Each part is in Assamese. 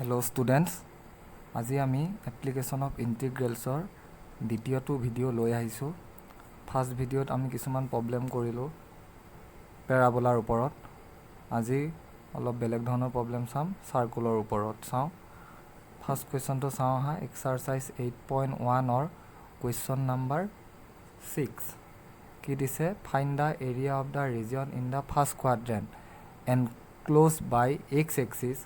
Hello students, আজি আমি এপ্লিকেশ্যন অফ ইণ্টিগ্ৰেলছৰ দ্বিতীয়টো ভিডিঅ' লৈ আহিছোঁ। ফাৰ্ষ্ট ভিডিঅ'ত আমি কিছুমান প্ৰব্লেম কৰিলোঁ পেৰাবোলাৰ ওপৰত। আজি অলপ বেলেগ ধৰণৰ প্ৰব্লেম চাম, চাৰ্কুলৰ ওপৰত চাওঁ। ফাৰ্ষ্ট কুৱেশ্যনটো চাওঁ আহা, এক্সাৰচাইজ 8.1-ৰ কুৱেশ্যন নাম্বাৰ 6 কি দিছে? Find the area of the region in the first quadrant enclosed by x axis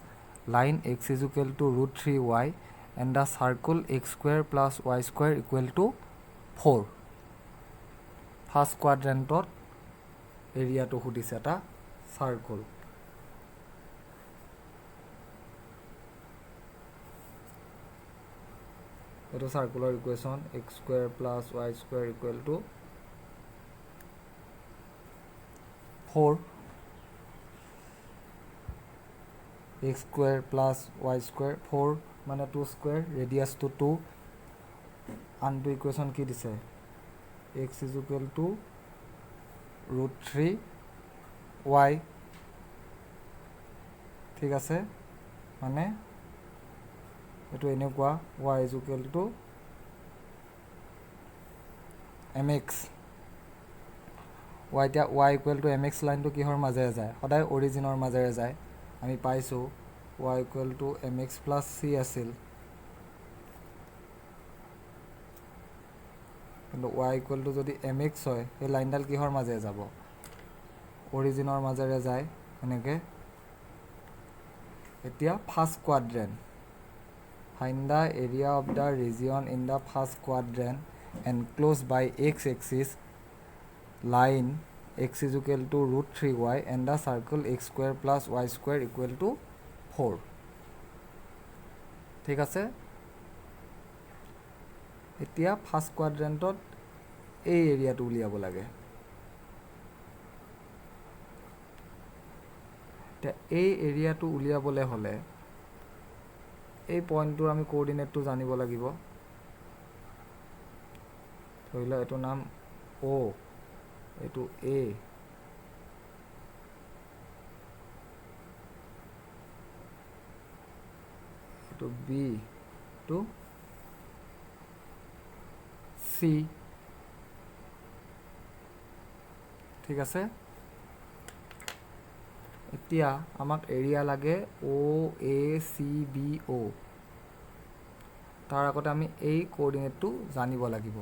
line x is equal to root 3y and the circle x square plus y square equal to 4. First quadrant area to hudise eta circle. Eto circular equation x square plus y square equal to 4. x square plus y square 4 মানে 2 square radius to 2 and equation কি দিছে x is equal to root 3 y ঠিক আছে মানে এটো এনেকুৱা y is equal to mx y টা y equal to mx line তো কিহৰ মাজেৰে যায় সদায় অৰিজিনৰ মাজেৰে যায় আমি পাইছো y equal to mx plus c আছিল কিন্তু y equal to যদি mx হয় এই লাইনডাল কিহৰ মাজেৰে যাব অৰিজিনৰ মাজেৰে যায় এনেকে এতিয়া first কোৱাড্ৰেন্ট find the area of the region in the first quadrant enclosed by x axis line x is equal to root 3y and the circle x square plus y square equal to 4 ঠিক আছে এতিয়া ফার্স্ট কোয়াড্রেন্টত এই এরিয়াটো উলিয়াব লাগে তে এই এরিয়াটো উলিয়াবলে হলে এই পয়েন্টটোৰ আমি কোঅৰ্ডিনেটটো জানিব লাগিব ধৰিলা এটো নাম O এটো A to B to C ঠিক আছে এতিয়া আমাক এৰিয়া লাগে OACBO তাৰ আগতে আমি এই কোঅৰ্ডিনেটটো জানিব লাগিব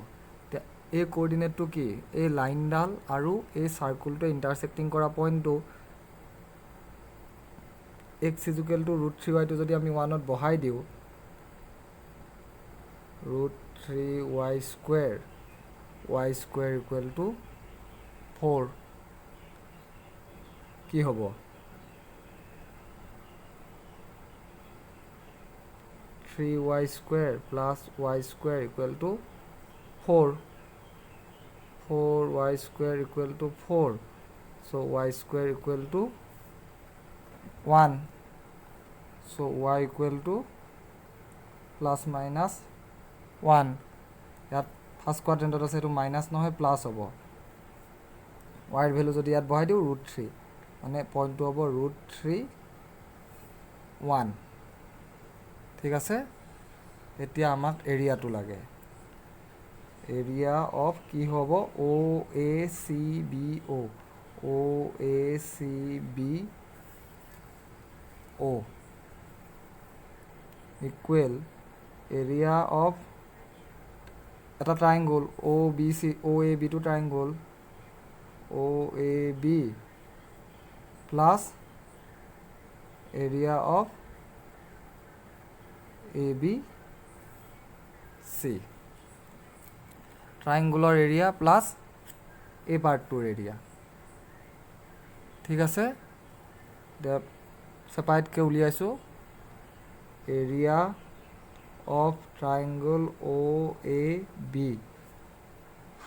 এই কোঅৰ্ডিনেটটো কি এই লাইনডাল আৰু এই সাৰ্কুলটো ইন্টাৰসেক্টিং কৰা পইণ্টটো x is equal to root 3y to যদি আমি 1 ত বহাই দিও root 3y square equal to 4 কি হ'ব 3y square plus y square equal to 4 4y square equal to 4 so y square equal to 1 so y equal to plus minus 1 ইয়াত ফার্স্ট কোয়াড্রেন্টত আছে এটো মাইনাস নহয় প্লাস হ'ব y এর ভ্যালু যদি ইয়াত বহাই দিও root 3 মানে পয়েন্টটো হ'ব root 3 1 ঠিক আছে এতিয়া আমাক এৰিয়াটো লাগে এৰিয়া অফ কি হ'ব OACBO equal area of এটা triangle OAB to triangle OAB plus area of ABC triangular area plus a part 2 area ঠিক আছে separate K উলিয়াইছো area of triangle OAB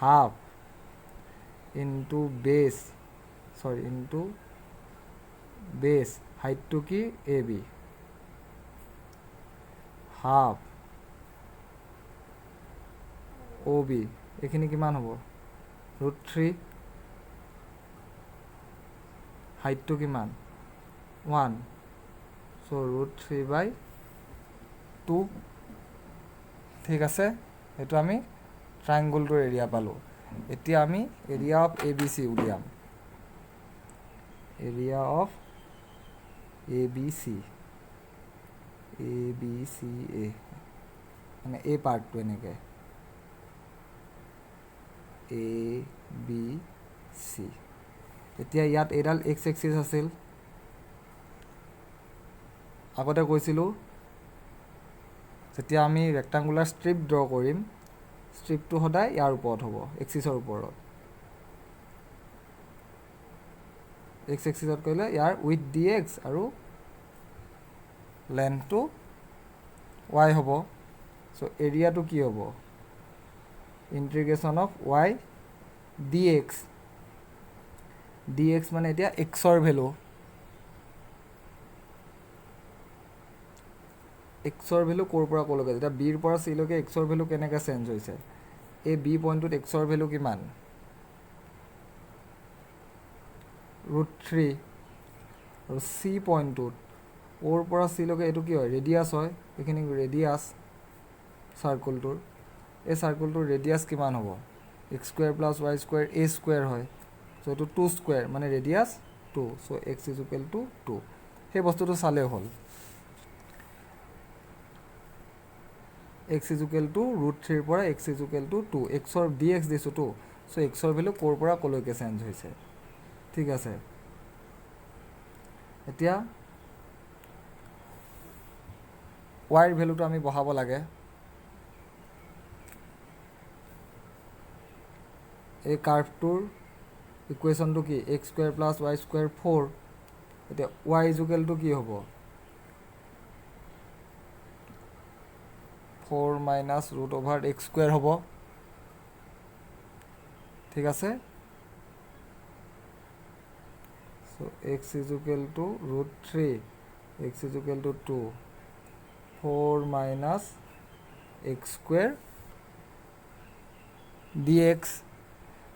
half into base height to কি AB half OB এখিনি কিমান হ'ব root 3 height to কিমান 1 so root 3 by 2 ঠিক আছে এইটো আমি ট্ৰায়াঙ্গলটোৰ এৰিয়া পালোঁ এতিয়া আমি এৰিয়া অফ ABC উলিয়াম এৰিয়া অফ ABC ABCA মানে এই পাৰ্টটো এনেকৈ ABC এতিয়া ইয়াত এইডাল এক্স এক্সিছ আছিল আগতে কৈছিলোঁ যেতিয়া আমি ৰেক্টাংগুলাৰ ষ্ট্ৰিপ ড্ৰ কৰিম ষ্ট্ৰিপটো সদায় ইয়াৰ ওপৰত হ'ব এক্সিছৰ ওপৰত এক্স এক্সিছত কৰিলে ইয়াৰ উইথ dx আৰু লেন্থটো y হ'ব চ' এৰিয়াটো কি হ'ব ইণ্টিগ্ৰেশ্যন অফ y dx মানে এতিয়া এক্সৰ ভেলু এক্সৰ ভেলু ক'ৰ পৰা ক'লৈকে যেতিয়া বিৰ পৰা চিলৈকে এক্সৰ ভেলু কেনেকৈ চেঞ্জ হৈছে এই বি পইণ্টটোত এক্সৰ ভেলু কিমান √3 আৰু চি পইণ্টটোত অ'ৰ পৰা চিলৈকে এইটো কি হয় ৰেডিয়াছ হয় এইখিনি ৰেডিয়াছ চাৰ্কুলটোৰ এই চাৰ্কুলটোৰ ৰেডিয়াছ কিমান হ'ব x square plus y square a square হয় চ' এইটো 2 স্কুৱেৰ মানে radius 2 so' x is equal to 2 সেই বস্তুটো চালেই হ'ল এক্স ইজ ইকুৱেল টু √3 পৰা এক্স ইজ ইকুৱেল টু 2 এক্সৰ dx দিছোঁ 2 চ' এক্সৰ ভেলু ক'ৰ পৰা ক'লৈকে চেঞ্জ হৈছে ঠিক আছে এতিয়া ৱাইৰ ভেলুটো আমি বহাব লাগে এই কাৰ্ভটোৰ ইকুৱেশ্যনটো কি x square plus y square 4 এতিয়া ৱাই ইজ ইকুৱেল টু কি হ'ব 4 মাইনাছ √x স্কুৱেৰ হ'ব ঠিক আছে চ' x is equal two √3 x is equal to 2 4 minus x square dx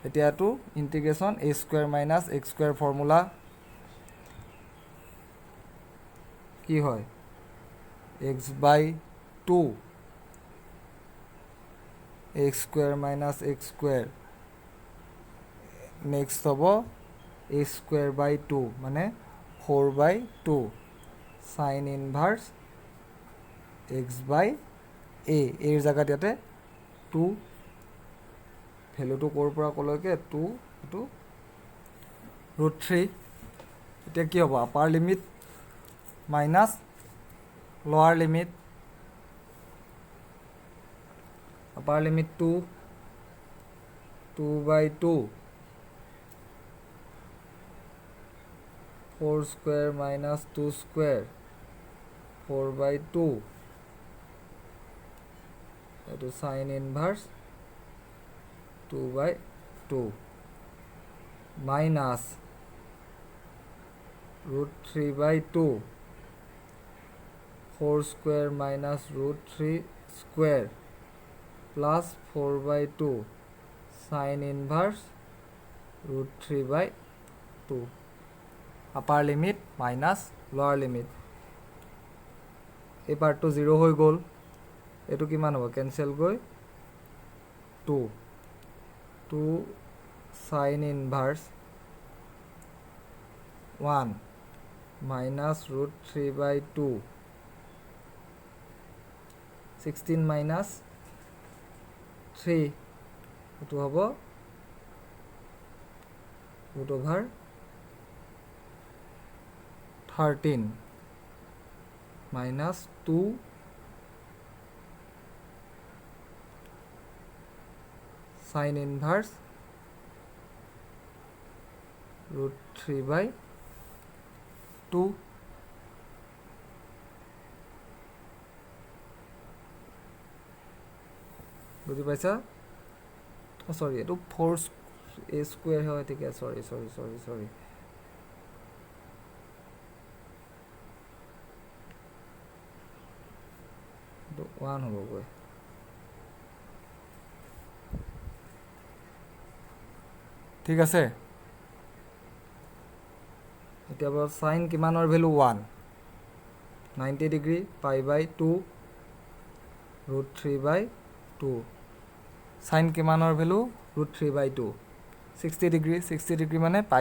এতিয়াতো integration a square minus x square formula কি হয় x/2 x square minus x square next হ'ব a স্কুৱেৰ বাই 2 মানে 4/2 চাইন ইনভাৰ্ছ x/a এৰ জেগাত ইয়াতে 2 ভেলুটো ক'ৰ পৰা ক'লৈকে 2 এইটো √3 এতিয়া কি হ'ব আপাৰ লিমিট মাইনাছ লোৱাৰ limit upper limit 2/2 4 square minus 2 square 4/2 এইটো sign inverse 2/2 minus √3/2 4 square minus √3 square plus 4/2 sign inverse √3/2 upper limit minus লোৱাৰ লিমিট এই পাৰ্টটো 0 হৈ গ'ল এইটো কিমান হ'ব কেনচেল গৈ 2 চাইন ইনভাৰ্ছ 1 মাইনাছ √3/2 16 মাইনাছ 3 এইটো হ'ব √13 মাইনাছ 2 সাইন ইনভার্স √3/2 বুঝি পাইছা সরি এটো 4a স্কয়ার হয় ঠিক আছে সরি 1 হ'ব গৈ ঠিক আছে এতিয়া সাইন কিমানৰ ভ্যালু 1 90 ডিগ্ৰী π/2 √3/2 সাইন কিমানৰ ভেলু √3/2 60 ডিগ্ৰী 60 ডিগ্ৰী মানে π/3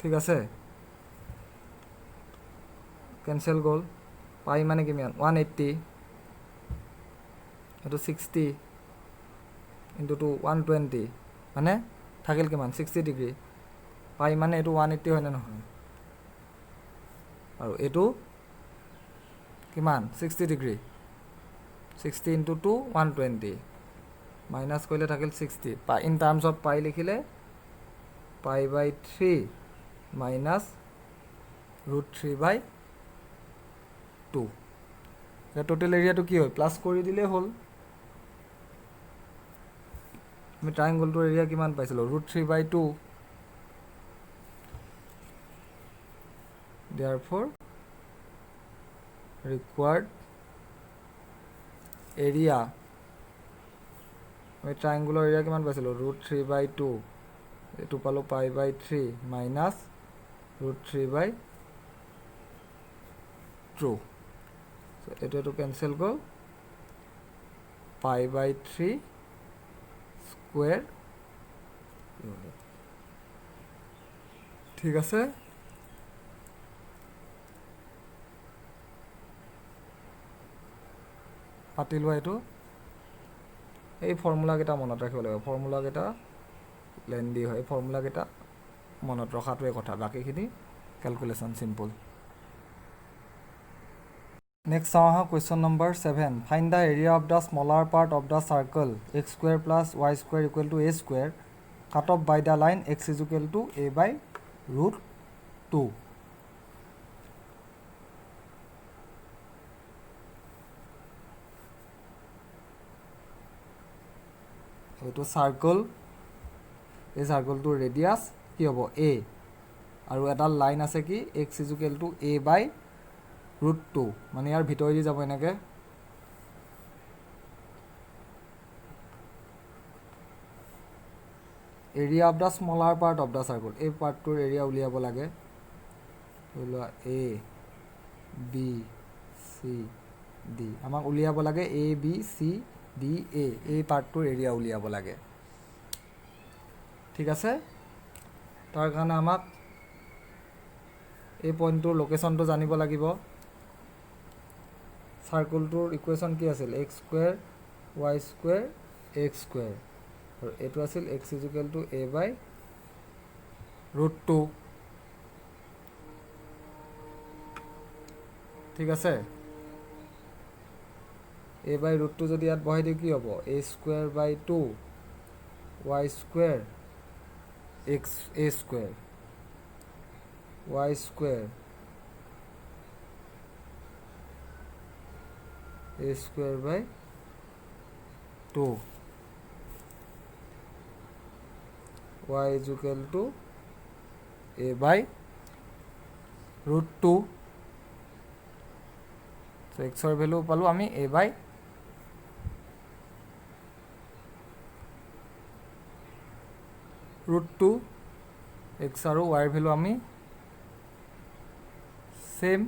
ঠিক আছে কেনসেল গ'ল পাই মানে কিমান 180 এটো 60 ইনটু 120 মানে থাকিল কিমান 60 ডিগ্ৰী পাই মানে এটো 180 হয় না নহয় আৰু এটো কিমান 60 ডিগ্ৰী 60 ইনটু 2 120 মাইনাস কৰিলে থাকিল 60 পাই ইন টার্মস অফ পাই লিখিলে π/3 মাইনাস √3/2 টোটাল এরিয়াটো কি হয় প্লাস কৰি দিলে হল আমি ট্ৰায়াঙ্গলটোৰ এৰিয়া কিমান পাইছিলো √3/2 therefore required area আমি ট্ৰায়াঙ্গলৰ এরিয়া কিমান পাইছিলো √3/2 এটো পালো π/3 মাইনাস √3/2 so এটো ক্যান্সেল গল π/3 স্কয়ার ঠিক আছে পাতিলো এটো এই ফর্মুলা কেটা মনত ৰাখিব লাগিব ফৰ্মুলা কেটা লেন্দি হয় ফৰ্মুলা কেটা মনত ৰখাটোৱে কথা বাকিখিনি calculation simple Next question number 7. Find the area of the smaller part of the circle x square plus y square equal to a square cut off by the line x is equal to a/√2. It was circle. A circle to radius কি হ'ব a আৰু এটা লাইন আছে কি x is equal to a/√2 মানে ইয়াৰ ভিতৰেদি যাব এনেকে area of the smaller part of the circle এই পাৰ্টটোৰ এৰিয়া উলিয়াব লাগে ধৰিলোৱা a b c d আমাক উলিয়াব লাগে a b c d a এই পাৰ্টটোৰ এৰিয়া উলিয়াব লাগে ঠিক আছে তাৰ কাৰণে আমাক এই পইণ্টটোৰ লোকেশনটো জানিব লাগিব সাৰ্কেলটোৰ ইকুয়েশন কি আছিল x square y square x square আৰু এটো আছিল x = a/√2 ঠিক আছে a/√2 যদি ইয়াত বহাই দিও কি হ'ব a square / 2 y square x a square y square a square by 2 y is equal to a/√2 so x or value পালো আমি a/√2 x আৰু y এর ভ্যালু আমি সেম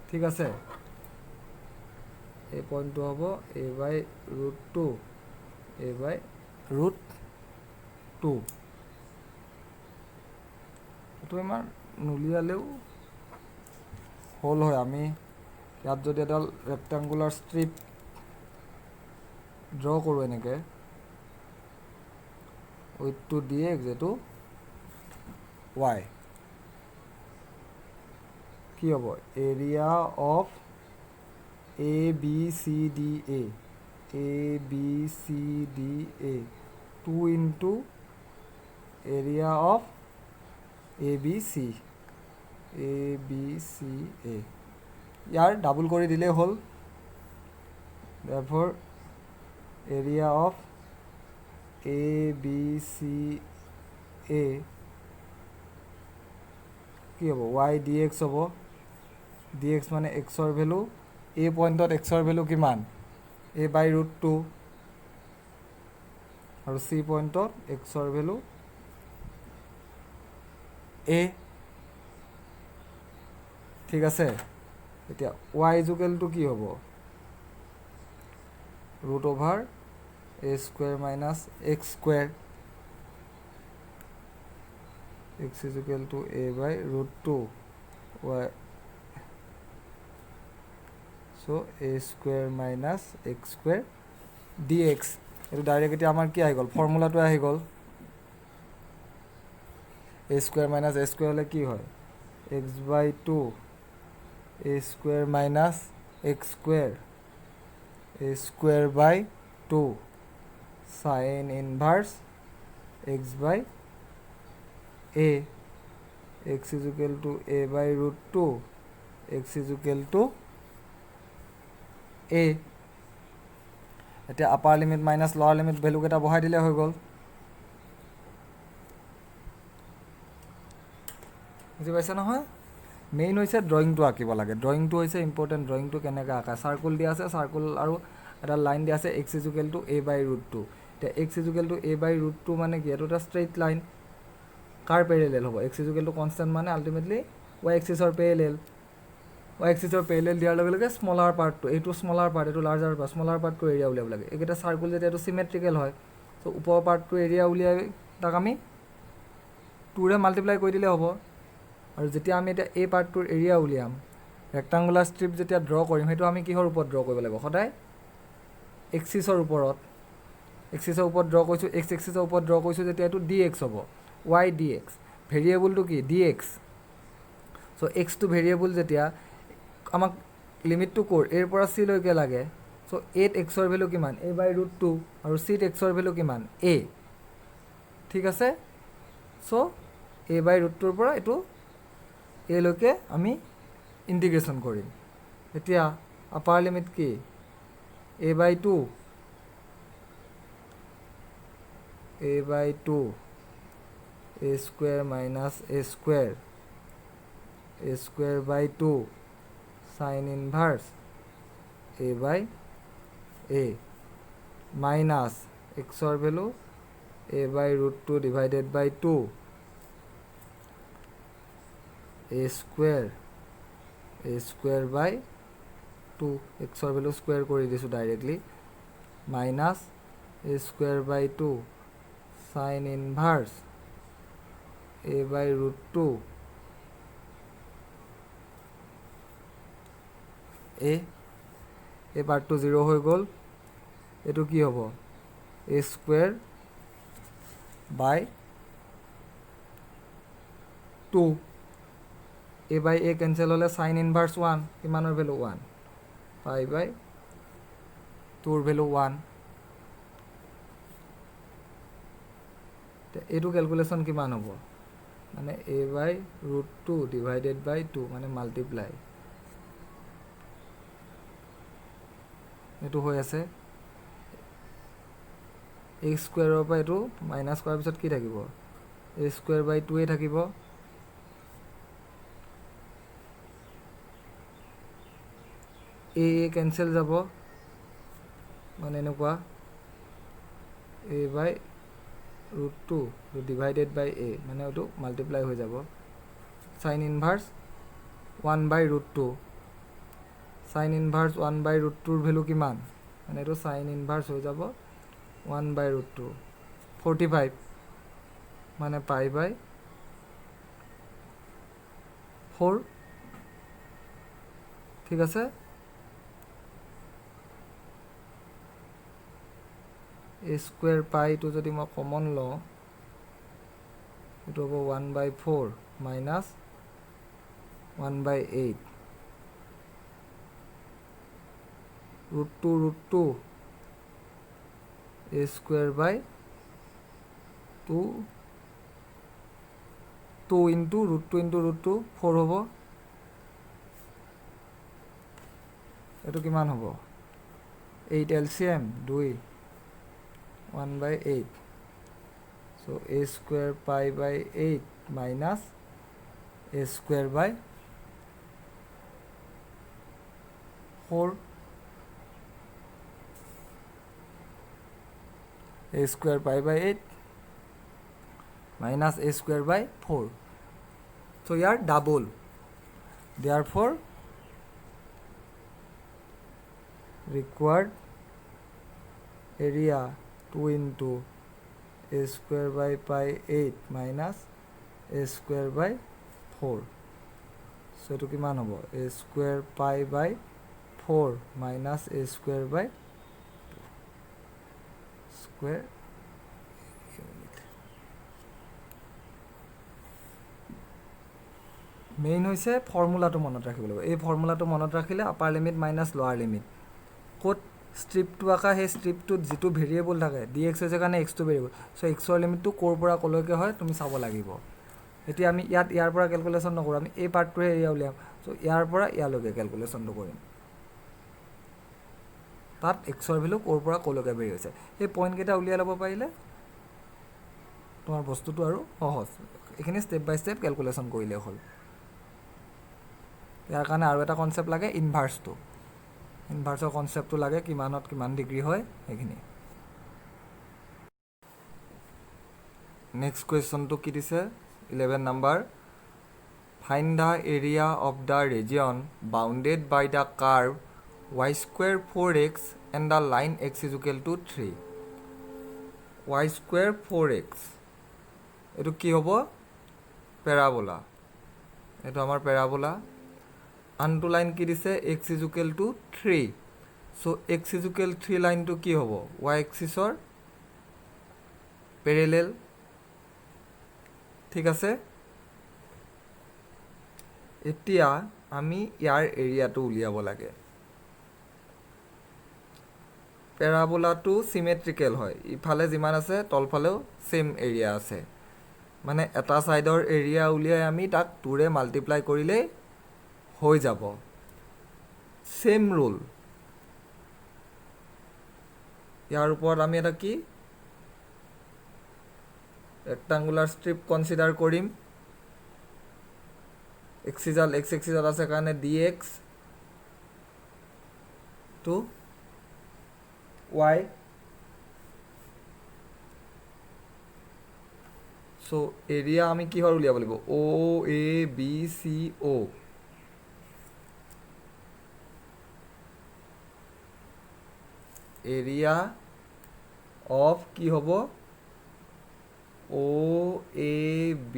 ঠিক আছে এই পয়েন্টটো হ'ব a/√2 a/√2 এটো আমাৰ নুলিয়ালেও হল হয় আমি ইয়াত যদি এডাল ৰেক্টাঙ্গুলাৰ স্ট্ৰিপ ড্ৰ কৰো এনেকে উইথ টু dx এটো y কি হ'ব area of a b c d a 2 into area of a b c a year double কৰি দিলে হল therefore area of a b c a কি হ'ব y dx হ'ব dx মানে x ৰ ভ্যালু এই পয়েন্টত x ৰ ভ্যালু কিমান a/√2 আৰু চি পইণ্টত এক্সৰ ভেলু এ ঠিক আছে এতিয়া y ইকুৱেলটো কি হ'ব root over A square minus x square x is equal to a by root 2 y so a square minus x square dx এটো ডাইৰেক্ট এতিয়া আমাৰ কি আহি গ'ল ফৰ্মুলাটো আহি গ'ল a square minus a square হলে কি হয় x by 2 a square minus x square a square by 2 sin inverse x by a x is equal to a by root 2 x is equal to a এতিয়া আপাৰ লিমিট মাইনাছ লোৱাৰ লিমিট ভ্যালু কেটা বহাই দিলে হৈ গ'ল বুজি পাইছে নহয় মেইন হৈছে ড্ৰয়িংটো আঁকিব লাগে ড্ৰয়িংটো হৈছে ইম্পৰ্টেণ্ট ড্ৰয়িংটো কেনেকৈ আঁকা সাৰ্কুল দিয়া আছে সাৰ্কুল আৰু এটা লাইন দিয়া আছে x is equal to a by root 2 এতিয়া x is equal to a by root 2 মানে কি এটা ষ্ট্ৰেইট লাইন কাৰ পেৰেলেল হ'ব x is equal to constant মানে আলটিমেটলি y এক্সিছৰ পেৰেলেল y এক্সিছৰ পেৰেলেল দিয়াৰ লগে লগে স্মলাৰ পাৰ্টটো এইটো স্মলাৰ পাৰ্ট এইটো লাৰ্জাৰ পাৰ্ট স্মলাৰ পাৰ্টটো এৰিয়া উলিয়াব লাগে এইকেইটা সাৰ্কুল যেতিয়া এইটো সিমেট্ৰিকেল হয় সো ওপৰৰ পাৰ্টটো এৰিয়া উলিয়াই তাক আমি 2 ৰে মাল্টিপ্লাই কৰি দিলে হ'ব আৰু যেতিয়া আমি এটা এই পাৰ্টটোৰ এৰিয়া উলিয়াম ৰেক্টাঙ্গুলাৰ স্ট্ৰিপ যেতিয়া ড্ৰ কৰিম হেতু আমি কিহৰ ওপৰত ড্ৰ কৰিব লাগিব সদায় এক্সিছৰ ওপৰত ড্ৰ কৰিছো x এক্সিছৰ ওপৰত ড্ৰ কৰিছো যেতিয়া এটো dx হ'ব y dx ভেৰিয়েবলটো কি dx so x to variable যেতিয়া আমাক লিমিটটো কোৰ এৰ পৰা c লৈকে লাগে সো 8x ৰ ভ্যালু কিমান a by root 2 আৰু c x ৰ ভ্যালু কিমান a ঠিক আছে সো a by root 2 ৰ পৰা এটো a লৈকে আমি ইন্টিগ্ৰেশন কৰিম এতিয়া আপাৰ লিমিট কি a by 2 a by 2 a square minus a square by 2 sin inverse a by a minus x or value a by root 2 divided by 2 a square by 2 x or value square kori disu directly minus a square by 2 sin inverse a by root 2 a part to 0 হৈ গল এটো কি হ'ব a square by 2 a by a cancel হলে sin inverse 1 কিমানৰ ভ্যালু 1 pi by 2 ৰ ভ্যালু 1 তে এটো ক্যালকুলেশন কিমান হ'ব মানে a by root 2 divided by 2 মানে মাল্টিপ্লাই এটো হৈ আছে a স্কয়াৰৰ পৰা এটো মাইনাস কৰাৰ পিছত কি থাকিব a স্কয়াৰ by 2 এ থাকিব a ক্যান্সেল যাব মানে এনেকুৱা a by root 2 divided by a মানে এটো মাল্টিপ্লাই হৈ যাব sin inverse 1 by root 2 sin inverse 1 by root 2 ৰ ভ্যালু কিমান মানে এটো sin inverse হৈ যাব 1 by root 2 45 মানে pi by 4 ঠিক আছে a square pi to যদি মই কমন ল এটো হ'ব 1 by 4 minus 1 by 8 root 2 a square by 2 into root 2 4 হ'ব এটো কিমান হ'ব 8 LCM 2 1 by 8 so a square pi by 8 minus a square by 4 a square pi by 8 minus a square by 4. So here double. Therefore, required area 2 into a square by pi 8 minus a square by 4. So etu kiman hobo a square pi by 4 minus a square by 2 square unit. Main hoise formula to monot rakhibo lagibo. Ei formula to monot rakhile upper limit minus lower limit. Kot strip to aka he strip to jitu variable thake dx hoise kane x to variable. So x or limit to kor pora koloke hoy tumi sabo lagibo. Eti ami yat yar pora calculation nokoro ami ei part to area uliam. So yar pora yaloke calculation to korim. Tat x or value kor pora koloke vari hoise. Ei point keta ulia labo paile tomar bostu to aru sahoj. Ekhini step by step calculation korile hol. ইয়াৰ কাৰণে আৰু এটা কনসেপ্ট লাগে ইনভাৰ্স তো ইনভাৰ্সৰ কনসেপ্টটো লাগে কিমানত কিমান ডিগ্ৰী হয় এখিনি নেক্সট কোৱেশ্চনটো কি দিছে 11 number find the area of the region bounded by the curve y square 4x and the line x is equal to 3 y square 4x এটো কি হ'ব প্যাৰাবোলা এটো আমাৰ প্যাৰাবোলা আনটো লাইন কি দিছে x is equal to 3 so x is equal 3 line to কি হ'ব y axis or parallel ঠিক আছে এতিয়া আমি ইয়াৰ এৰিয়াটো উলিয়াব লাগে প্যাৰাবোলাটো সিমেট্ৰিক্যাল হয় ইফালে যিমান আছে তলফালেও সেম এৰিয়া আছে মানে এটা সাইডৰ এৰিয়া উলিয়াই আমি তাক 2 ৰে মাল্টিপ্লাই কৰিলে হৈ যাব সেম ৰুল ইয়াৰ ওপৰত আমি এটা কি ৰেক্টাঙ্গুলাৰ স্ট্ৰিপ কনসিডাৰ কৰিম এক্সিজাল x এক্সিজাল আছে কাৰণে dx to y so area আমি কি হৰ উলিয়াব লাগিব o a b c o area of কি হ'ব o a b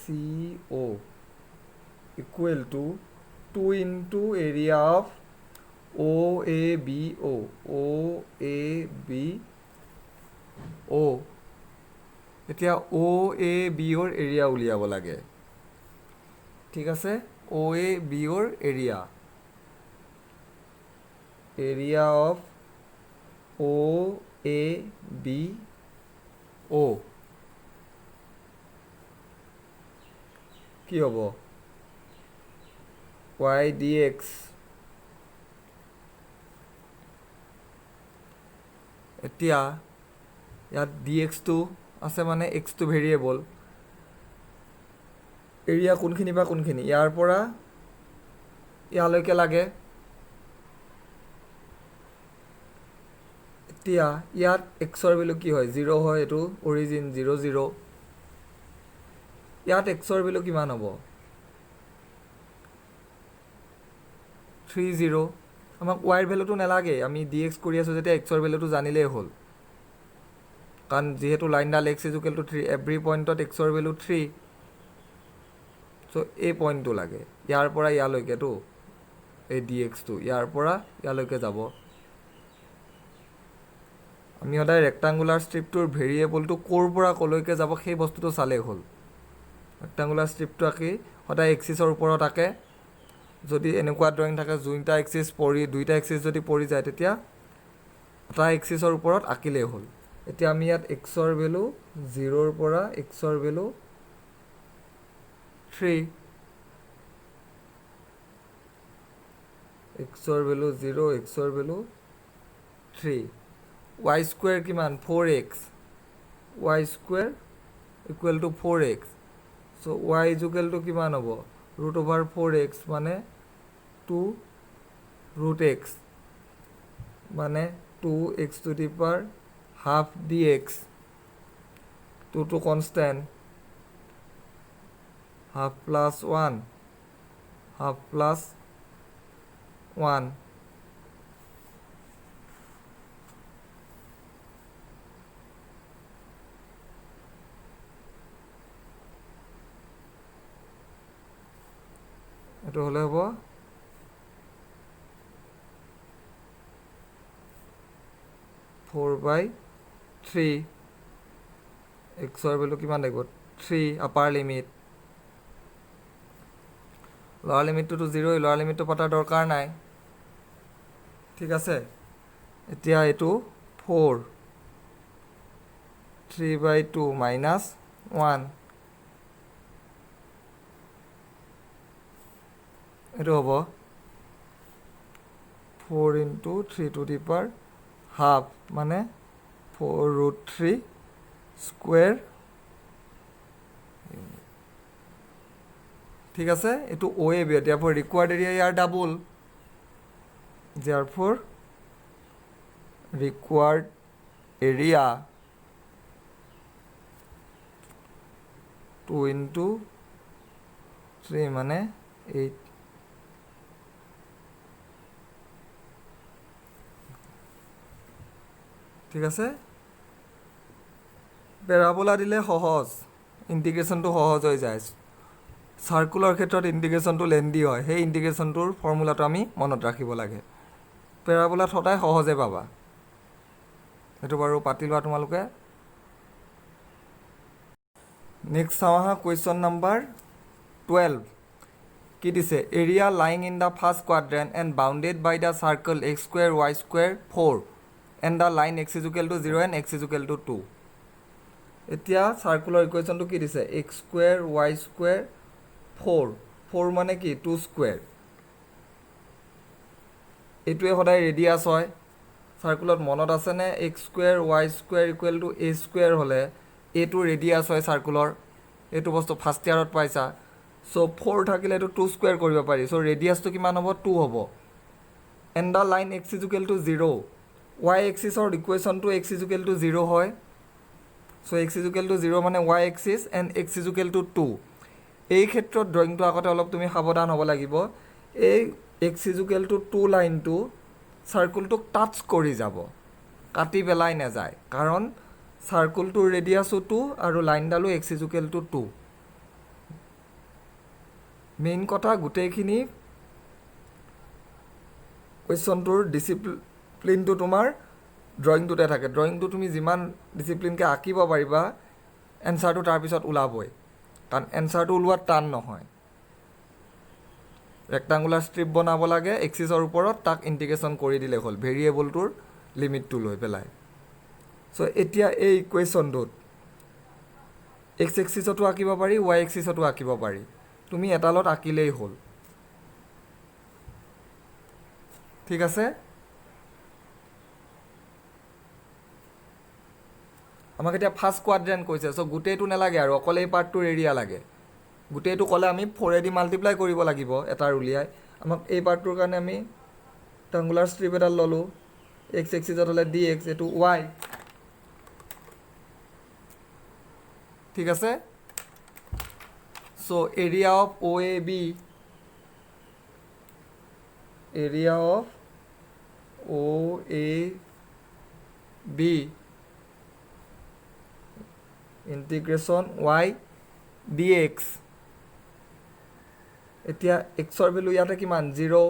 c o equal to 2 into area of o a b o o a b o এতিয়া o a b or area উলিয়াব লাগে ঠিক আছে o a b or area of O A B O কি হ'ব y dx এতিয়া ইয়াত dx টো আছে মানে x টো ভেৰিয়েবল এৰিয়া কোনখিনি বা কোনখিনি ইয়াৰ পৰা ইয়ালৈকে লাগে এতিয়া ইয়াত x ৰ ভ্যালু কি হয় 0 হয় এটো অৰিজিন 0 0 ইয়াত x ৰ ভ্যালু কিমান হ'ব 3 0 আমাক y ৰ ভ্যালুটো নালাগে আমি dx কৰি আছো যেতিয়া x ৰ ভ্যালুটো জানিলেই হ'ল কাৰণ যেহেতু লাইনডাল x is equal to 3 every পইণ্টত x ৰ ভ্যালু 3 সো এই পইণ্টটো লাগে ইয়াৰ পৰা ইয়ালৈকে তো এই dx টো ইয়াৰ পৰা ইয়ালৈকে যাব আমি সদায় ৰেক্টাঙ্গুলাৰ স্ট্ৰিপটোৰ ভেৰিয়েবলটো কোৰ পৰা কলৈকে যাব সেই বস্তুটো চালে হ'ল ৰেক্টাঙ্গুলাৰ স্ট্ৰিপটো আকি সদায় এক্সিছৰ ওপৰত আকে যদি এনেকুৱা ড্ৰয়িং থাকে দুইটা এক্সিছ পৰি দুইটা এক্সিছ যদি পৰি যায় তেতিয়া এটা এক্সিছৰ ওপৰত আকিলে হ'ল এতিয়া আমি ইয়াত x ৰ ভ্যালু 0 ৰ পৰা x ৰ ভ্যালু 3 x ৰ ভ্যালু 0 x ৰ ভ্যালু 3 y square কিমান 4x y square equal to 4x so y is equal to কিমান হ'ব root over 4x মানে 2 root x মানে 2x to the power half dx, 2 to constant, half plus 1, half plus 1, এইটো হলে হ'ব 4/3 xৰ ভেলু কিমান লাগিব 3 আপাৰ লিমিট লোৱাৰ লিমিটটো 0 লোৱাৰ লিমিটটো পতাৰ দৰকাৰ নাই ঠিক আছে এতিয়া এইটো 4 3/2 minus 1 এইটো হ'ব 4 into 3 to the power half মানে 4√3 square ঠিক আছে এইটো OAB therefore required area ইয়াৰ double therefore required area 2 into 3 মানে 8 ঠিক আছে প্যারাবোলা দিলে সহজ ইন্টিগ্রেশনটো সহজ হৈ যায় সার্কুলার ক্ষেত্ৰত ইন্টিগ্ৰেশনটো লেন্দি হয় সেই ইন্টিগ্ৰেশনটোৰ ফৰ্মুলাটো আমি মনত ৰাখিব লাগে প্যাৰাবোলা সদায় সহজে পাবা এটো বাৰু পাতি লোৱা তোমালোকে নেক্সট চাওয়া কোয়েশ্চন নাম্বার 12 কি দিছে area lying in the first quadrant and bounded by the circle x square y square 4 and the line x is equal to 0 and x is equal to 2 এতিয়া সার্কুলার ইকুয়েশনটো কি দিছে x স্কয়ার y স্কয়ার 4 4 মানে কি 2 স্কয়ার এটোৱে সদায় ৰেডিয়াস হয় সাৰ্কুলাৰ মনত আছে নে x square y square equal to a square হলে এটো ৰেডিয়াস হয় সাৰ্কুলাৰ এটো বস্তু ফাৰ্স্ট ইয়াৰত পাইছা সো 4 থাকিলে এটো 2 স্কয়াৰ কৰিব পাৰি সো ৰেডিয়াসটো কিমান হ'ব 2 হ'ব and the line x is equal to 0 y axis or equation to x is equal to 0 hoy so x is equal to 0 mane y axis and x is equal to 2 ei khetrot drawing to agote olop tumi sabodan hobo lagibo ei x is equal to 2 line to circle to touch kori jabo kati belai na jay karon circle to radius 2 aru line dalu x is equal to 2 main kotha gutei khini question tur discipline তো তোমার ড্রয়িং টুতে থাকে ড্রয়িং তো তুমি যিমান ডিসিপ্লিন কে আঁকিব পাৰিবা এনসাৰটো তাৰ পিছত ওলাবই কাৰণ এনসাৰটো ওলোৱা টান নহয় ৰেক্টাঙ্গুলাৰ স্ট্ৰিপ বনাব লাগে এক্সিসৰ ওপৰত তাক ইন্টিগ্ৰেশন কৰি দিলে হ'ল ভেৰিয়েবলটোৰ লিমিটটো লৈ পেলাই সো এতিয়া এই ইকুৱেশ্যনটোত এক্স এক্সিসটো আঁকিব পাৰি ওয়াই এক্সিসটো আঁকিব পাৰি তুমি এটালত আঁকিলেই হ'ল ঠিক আছে আমাক এতিয়া ফাৰ্স্ট কোয়াড্ৰেন্ট কৈছে সো গুটেইটো নালাগে আৰু অকলে এই পাৰ্টটোৰ এৰিয়া লাগে গুটেইটো কলে আমি 4 দি মাল্টিপ্লাই কৰিব লাগিব এটাৰ উলিয়াই আমাক এই পাৰ্টটোৰ কাৰণে আমি ট্ৰায়াঙ্গুলাৰ স্ট্ৰিপ এটা ললো x এক্সিসত হলে dx এটো y ঠিক আছে so area of OAB area of OAB integration y dx এতিয়া x ৰ ভ্যালু ইয়াতে কিমান 0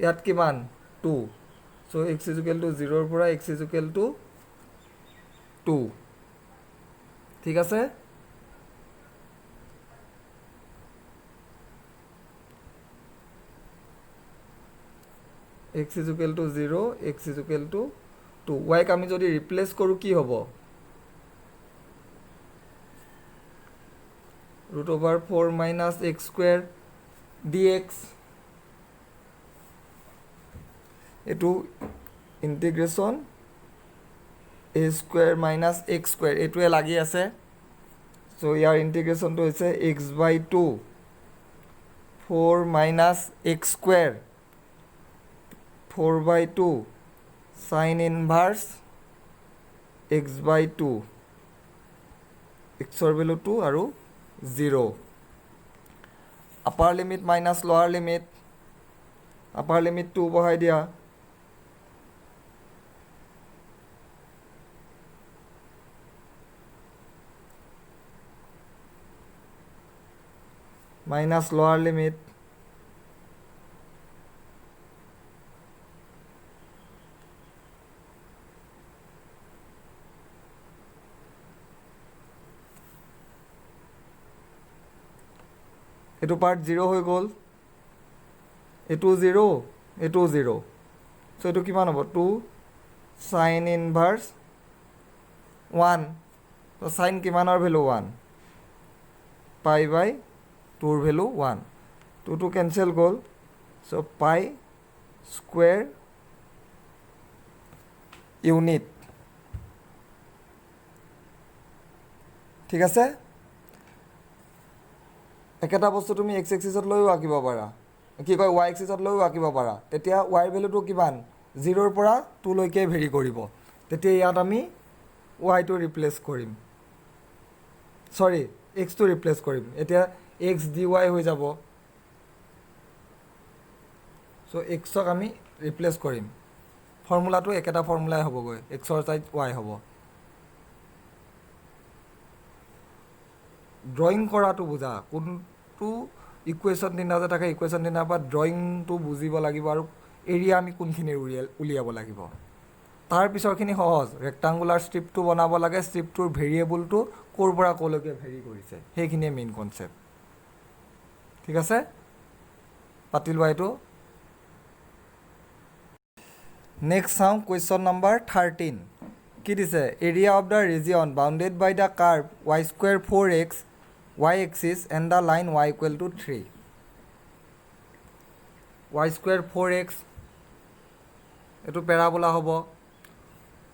ইয়াত কিমান 2 so x is equal to 0 ৰ পৰা x is equal to 2 ঠিক আছে x is equal to 0 x is equal to 2 y ক আমি যদি রিপ্লেস কৰো কি হ'ব √4 minus x square dx এটো ইন্টিগ্ৰেশন a square minus x square এটোৱে লাগি আছে সো ইয়াৰ ইন্টিগ্রেশনটো হৈছে x/2 4 minus x square 4/2 sin inverse x/2 xৰ value 2 আৰু 0 আপাৰ লিমিট মাইনাছ লোৱাৰ লিমিট আপাৰ লিমিট 2 বহাই দিয়া মাইনাছ লোৱাৰ লিমিট এইটো পাৰ্ট 0 হৈ গ'ল এইটো 0 এইটো 0 সো এইটো কিমান হ'ব 2 sin ইনভাৰ্স 1 তো sin কিমানৰ ভ্যালু 1 পাই বাই 2 ৰ ভ্যালু 1 2 to cancel গ'ল সো পাই স্কয়াৰ ইউনিট ঠিক আছে একেটা বস্তু তুমি x এক্সিছত লৈও আঁকিব পাৰা কি কয় y এক্সিছত লৈও আঁকিব পাৰা তেতিয়া y ৰ ভ্যালুটো কিমান 0 ৰ পৰা 2 লৈকে ভেৰি কৰিব তেতিয়া ইয়াত আমি y টো ৰিপ্লেস কৰিম সৰি x টো ৰিপ্লেস কৰিম এতিয়া x dy হৈ যাব সো x ক আমি ৰিপ্লেস কৰিম ফৰ্মুলাটো একেটা ফৰ্মুলাই হ'বগৈ x ৰ ঠাইত y হ'ব ড্ৰয়িং কৰাটো বুজা কোনটো ইকুৱেশ্যন দিনা যে থাকে ইকুৱেশ্যন দিনাৰ পৰা ড্ৰয়িংটো বুজিব লাগিব আৰু এৰিয়া আমি কোনখিনি উলিয়াব লাগিব তাৰ পিছৰখিনি সহজ ৰেক্টাংগুলাৰ ষ্ট্ৰিপটো বনাব লাগে ষ্ট্ৰিপটোৰ ভেৰিয়েবলটো ক'ৰ পৰা ক'লৈকে ভেৰি কৰিছে সেইখিনিয়ে মেইন কনচেপ্ট ঠিক আছে পাতিল বাইটো নেক্সট চাওঁ কুৱেশ্যন নম্বৰ 13 কি দিছে area of the region bounded by the curve y² 4x y axis and the line y equal to 3 y² 4x এটো প্যাৰাবোলা হ'ব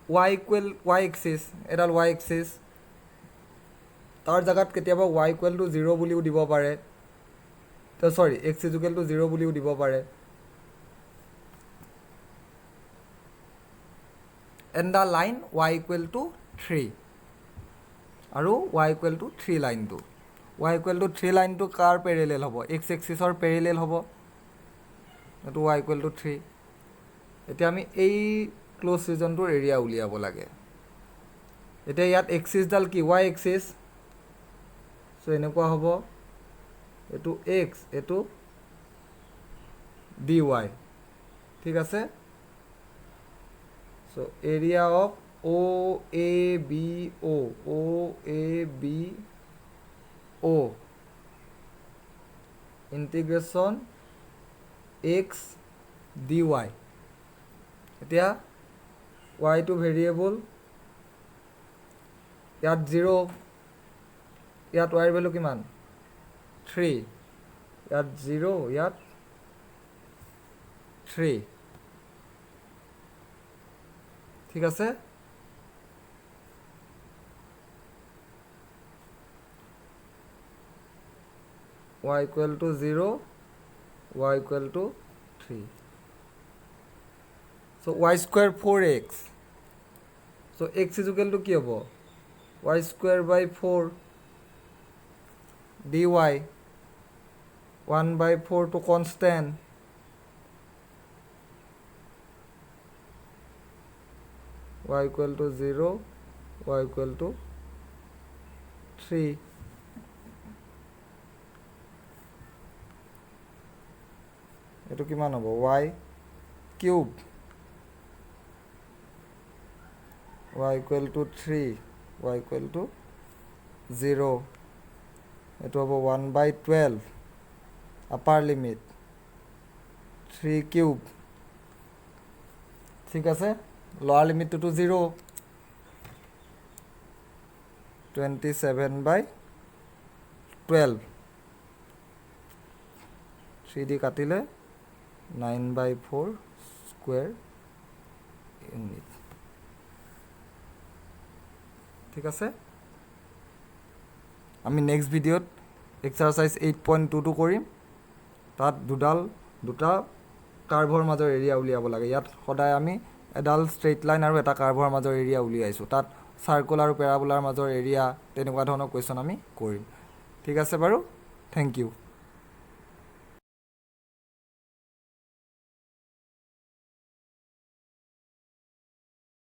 y equal y axis এডাল y axis তাৰ জাগাত কেতিয়াবা y equal to 0 বুলিও দিব পাৰে তো সৰি x equal to 0 বুলিও দিব পাৰে and the line y equal to 3 আৰু y equal to 3 লাইনটো y equal to 3 লাইনটো কাৰ প্যাৰেলেল হ'ব x এক্সিসৰ প্যাৰেলেল হ'ব এটো y equal to 3 এতিয়া আমি এই ক্লোজ ৰিজনটোৰ এৰিয়া উলিয়াব লাগে এতিয়া ইয়াত এক্সিস ডাল কি y এক্সিস সো এনেকুৱা হ'ব এটো x এটো dy ঠিক আছে so area of OABO ইন্টিগ্ৰেশন x dy এতিয়া y টো ভেৰিয়েবল ইয়াত 0 ইয়াত y ৰ ভ্যালু কিমান 3 ইয়াত 0 ইয়াত 3 ঠিক আছে y equal to 0 y equal to 3 so y square 4x so x is equal to কি হ'ব y square by 4 dy 1 by 4 to constant y equal to 0 y equal to 3 এটো কিমান হ'ব y cube y equal to 3 y equal to 0 এটো হ'ব 1 by 12 আপাৰ লিমিট 3 কিউব ঠিক আছে লোৱাৰ লিমিটটো তো 0 27 by 12 3 দি কাটিলে 9 by 4 square unit ঠিক আছে আমি নেক্সট ভিডিওত এক্সাৰসাইজ 8.2 টো কৰিম তাত দুটা কাৰ্ভৰ মাজৰ এৰিয়া উলিয়াব লাগে ইয়াত সদায় আমি এডাল ষ্ট্ৰেইট লাইন আৰু এটা কাৰ্ভৰ মাজৰ এৰিয়া উলিয়াইছো তাত চাৰ্কুল আৰু পেৰাবোলাৰ মাজৰ এৰিয়া তেনেকুৱা ধৰণৰ কুৱেশ্যন আমি কৰিম। ঠিক আছে বাৰু, থেংক ইউ।